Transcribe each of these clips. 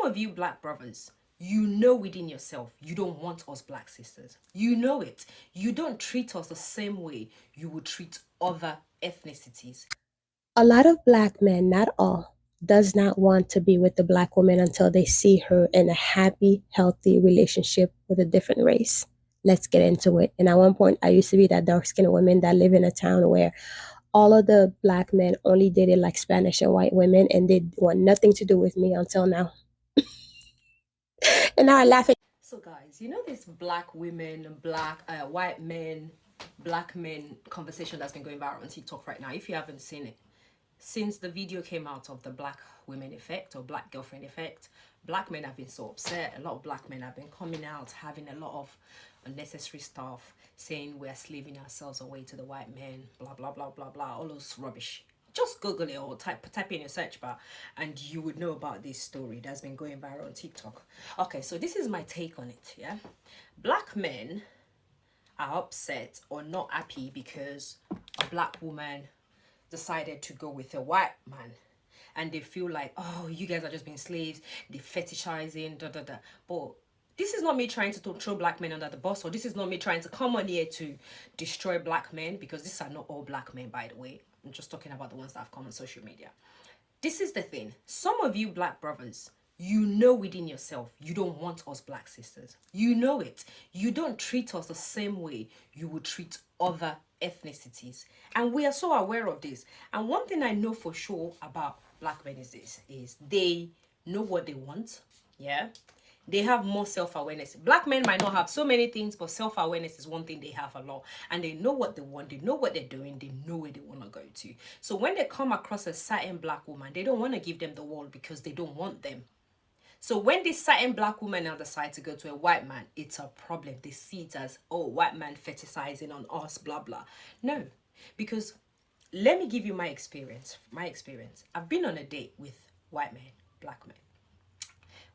Some of you black brothers, you know within yourself, you don't want us black sisters. You know it. You don't treat us the same way you would treat other ethnicities. A lot of black men, not all, does not want to be with the black woman until they see her in a happy, healthy relationship with a different race. Let's get into it. And at one point, I used to be that dark-skinned woman that live in a town where all of the black men only dated like Spanish and white women, and they want nothing to do with me until now. And now I laugh at. So guys, you know this black women, white men, black men conversation that's been going viral on TikTok right now. If you haven't seen it, since the video came out of the black women effect or black girlfriend effect, black men have been so upset. A lot of black men have been coming out having a lot of unnecessary stuff, saying we're slaving ourselves away to the white men, blah blah blah blah blah, all those rubbish. Just Google it or type in your search bar and you would know about this story that's been going viral on TikTok. Okay, so this is my take on it. Yeah, black men are upset or not happy because a black woman decided to go with a white man, and they feel like, oh, you guys are just being slaves, they fetishizing, da da da. But this is not me trying to throw black men under the bus, or this is not me trying to come on here to destroy black men, because these are not all black men, by the way. I'm just talking about the ones that have come on social media. This is the thing. Some of you black brothers, you know within yourself, you don't want us black sisters. You know it. You don't treat us the same way you would treat other ethnicities. And we are so aware of this. And one thing I know for sure about black men is they know what they want. Yeah. They have more self-awareness. Black men might not have so many things, but self-awareness is one thing they have a lot. And they know what they want. They know what they're doing. They know where they want to go to. So when they come across a certain black woman, they don't want to give them the world because they don't want them. So when this certain black woman now decide to go to a white man, it's a problem. They see it as, oh, white man fetishizing on us, blah, blah. No, because let me give you my experience. I've been on a date with white men, black men.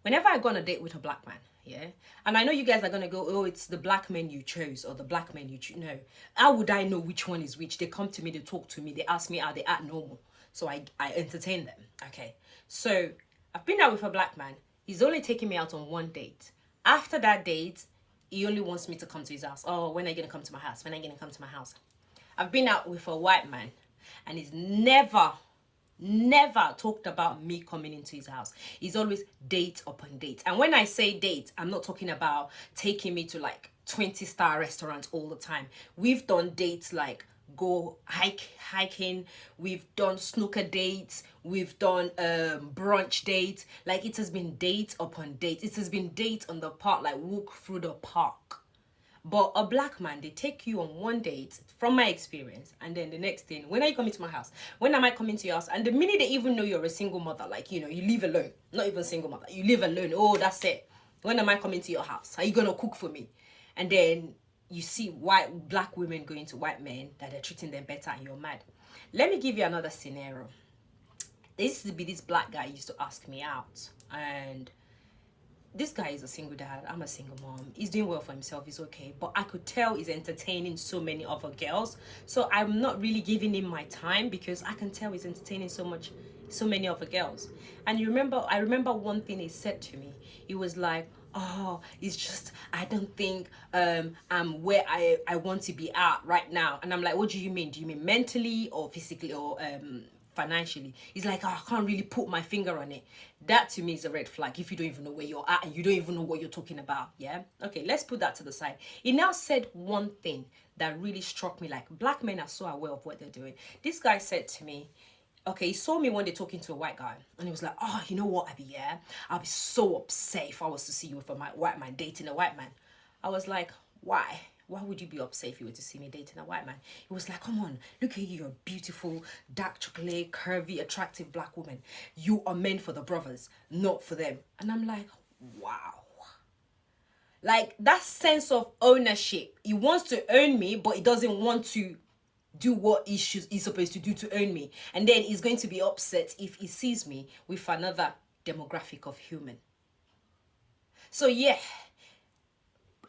Whenever I go on a date with a black man, yeah, and I know you guys are gonna go, oh, it's the black men you chose or the black men you choose. No, how would I know which one is which? They come to me, they talk to me, they ask me how they act normal, so I entertain them. Okay, so I've been out with a black man. He's only taking me out on one date. After that date, he only wants me to come to his house. Oh, when are you gonna come to my house? When are you gonna come to my house? I've been out with a white man, and he's never talked about me coming into his house. He's always date upon date. And when I say date, I'm not talking about taking me to like 20-star restaurants all the time. We've done dates like go hiking, we've done snooker dates, we've done brunch dates. Like, it has been date upon date. It has been date on the park, like walk through the park. But a black man, they take you on one date, from my experience, and then the next thing, when are you coming to my house? When am I coming to your house? And the minute they even know you're a single mother, like, you know, you live alone, not even single mother, you live alone. Oh, that's it. When am I coming to your house? Are you gonna cook for me? And then you see black women going to white men that are treating them better, and you're mad. Let me give you another scenario. There used to be this black guy used to ask me out, and this guy is a single dad, I'm a single mom. He's doing well for himself, he's okay. But I could tell he's entertaining so many other girls. So I'm not really giving him my time because I can tell he's entertaining so many other girls. And I remember one thing he said to me. He was like, oh, it's just, I don't think I'm where I want to be at right now. And I'm like, what do you mean? Do you mean mentally or physically or financially? He's like, oh, I can't really put my finger on it. That to me is a red flag if you don't even know where you're at and you don't even know what you're talking about. Yeah, okay, let's put that to the side. He now said one thing that really struck me. Like, black men are so aware of what they're doing. This guy said to me, okay, he saw me one day talking to a white guy, and he was like, oh, you know what, Abby, yeah, I'll be so upset if I was to see you with a white man dating a white man. I was like, why? Why would you be upset if you were to see me dating a white man? He was like, come on, look at you, you're a beautiful, dark chocolate, curvy, attractive black woman. You are meant for the brothers, not for them. And I'm like, wow. Like, that sense of ownership. He wants to own me, but he doesn't want to do what he's supposed to do to own me. And then he's going to be upset if he sees me with another demographic of human. So yeah,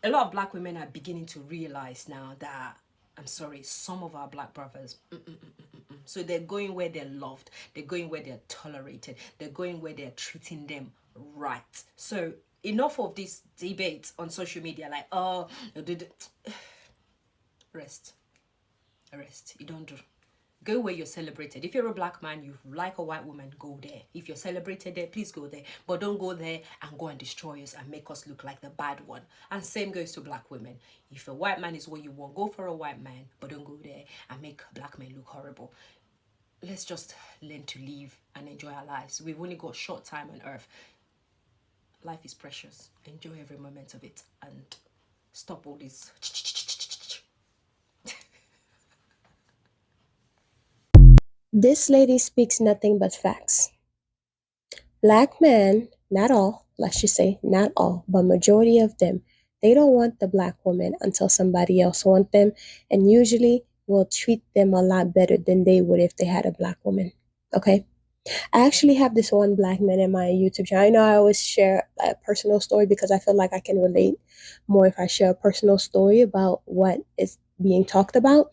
a lot of black women are beginning to realize now that, I'm sorry, some of our black brothers, so they're going where they're loved, they're going where they're tolerated, they're going where they're treating them Right. So enough of this debate on social media, like, oh, rest. You don't do. Go where you're celebrated. If you're a black man, you like a white woman, go there. If you're celebrated there, please go there. But don't go there and go and destroy us and make us look like the bad one. And same goes to black women. If a white man is what you want, go for a white man, but don't go there and make black men look horrible. Let's just learn to live and enjoy our lives. We've only got short time on earth. Life is precious. Enjoy every moment of it and stop all this. This lady speaks nothing but facts. Black men, not all, let's just say not all, but majority of them, they don't want the black woman until somebody else wants them, and usually will treat them a lot better than they would if they had a black woman. Okay? I actually have this one black man in my YouTube channel. I know I always share a personal story because I feel like I can relate more if I share a personal story about what is being talked about.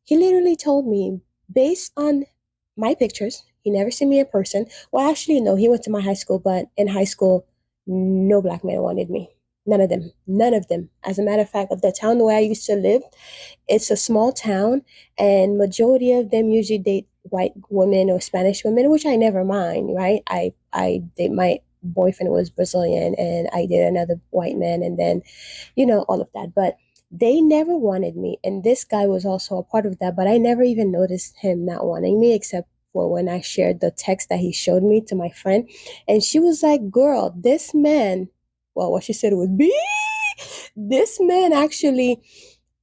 He literally told me, based on my pictures, he never seen me in person. Well, actually, no, he went to my high school, but in high school, no black man wanted me. None of them. None of them. As a matter of fact, of the town where I used to live, it's a small town, and majority of them usually date white women or Spanish women, which I never mind, right? I date my boyfriend was Brazilian, and I did another white man, and then, all of that. But they never wanted me, and this guy was also a part of that. But I never even noticed him not wanting me, except for when I shared the text that he showed me to my friend, and she was like, "Girl, this man." Well, what she said was, "B." This man actually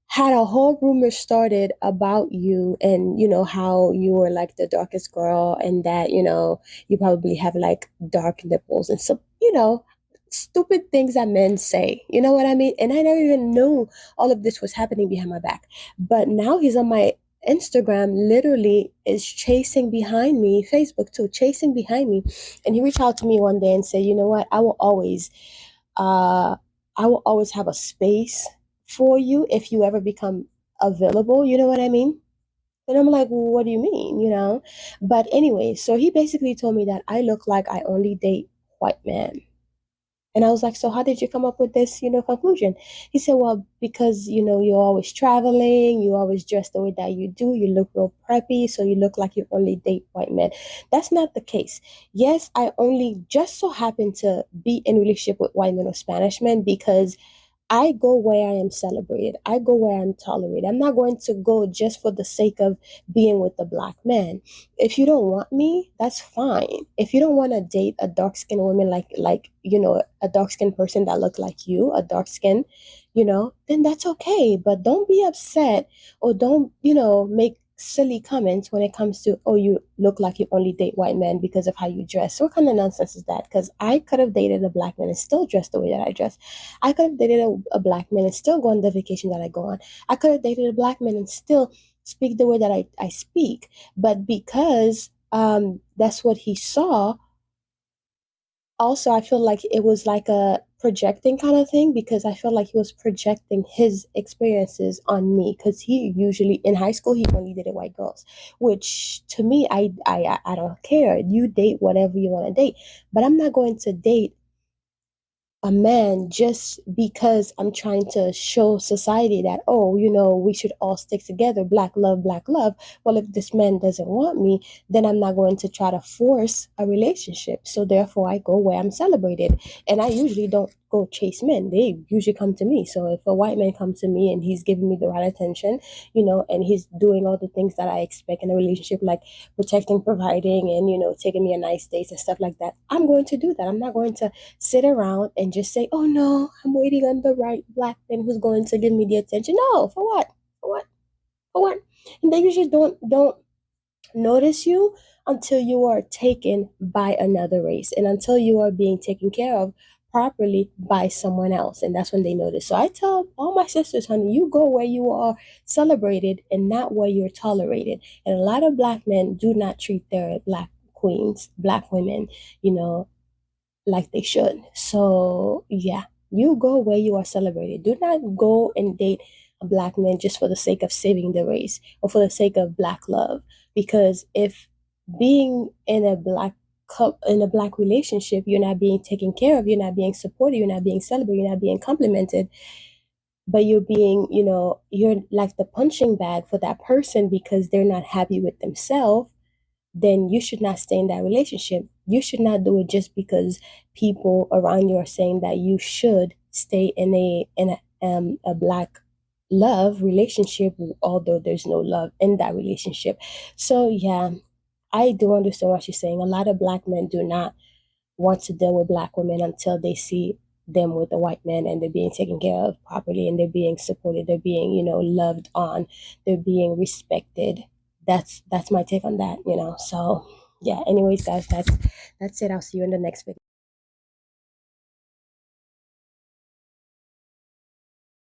had a whole rumor started about you, and how you were like the darkest girl, and that you probably have like dark nipples and some stupid things that men say, you know what I mean? And I never even knew all of this was happening behind my back. But now he's on my Instagram, literally is chasing behind me, Facebook too, chasing behind me. And he reached out to me one day and said, "You know what, uh I will always have a space for you if you ever become available." You know what I mean? And I'm like, "Well, what do you mean?" But anyway, so he basically told me that I look like I only date white men. And I was like, "So how did you come up with this, conclusion?" He said, "Well, because, you're always traveling, you always dress the way that you do, you look real preppy, so you look like you only date white men." That's not the case. Yes, I only just so happen to be in relationship with white men or Spanish men because I go where I am celebrated. I go where I'm tolerated. I'm not going to go just for the sake of being with the black man. If you don't want me, that's fine. If you don't want to date a dark skinned woman like a dark skinned person that look like you, a dark skin, then that's okay. But don't be upset, or don't, make silly comments when it comes to, "Oh, you look like you only date white men because of how you dress." What kind of nonsense is that? Because I could have dated a black man and still dress the way that I dress. I could have dated a black man and still go on the vacation that I go on. I could have dated a black man and still speak the way that I speak. But because that's what he saw, also I feel like it was like a projecting kind of thing, because I feel like he was projecting his experiences on me, because he usually in high school he only dated white girls, which to me I don't care. You date whatever you want to date, but I'm not going to date a man just because I'm trying to show society that, "Oh, we should all stick together, black love, black love." Well, if this man doesn't want me, then I'm not going to try to force a relationship. So therefore I go where I'm celebrated. And I usually don't go chase men. They usually come to me. So if a white man comes to me and he's giving me the right attention, and he's doing all the things that I expect in a relationship, like protecting, providing, and taking me on nice dates and stuff like that, I'm going to do that. I'm not going to sit around and just say, "Oh no, I'm waiting on the right black man who's going to give me the attention." No, for what? For what? For what? And they usually don't notice you until you are taken by another race, and until you are being taken care of properly by someone else, and that's when they notice. So I tell all my sisters, "Honey, you go where you are celebrated and not where you're tolerated." And a lot of black men do not treat their black queens, black women, you know, like they should. So yeah, you go where you are celebrated. Do not go and date a black man just for the sake of saving the race or for the sake of black love. Because if being in a black in a black relationship, you're not being taken care of, you're not being supported, you're not being celebrated, you're not being complimented, but you're being, you're like the punching bag for that person because they're not happy with themselves, then you should not stay in that relationship. You should not do it just because people around you are saying that you should stay in a black love relationship, although there's no love in that relationship. So yeah, I do understand what you're saying. A lot of black men do not want to deal with black women until they see them with a white man and they're being taken care of properly and they're being supported, they're being, loved on, they're being respected. That's my take on that. So yeah, anyways guys, that's it. I'll see you in the next video.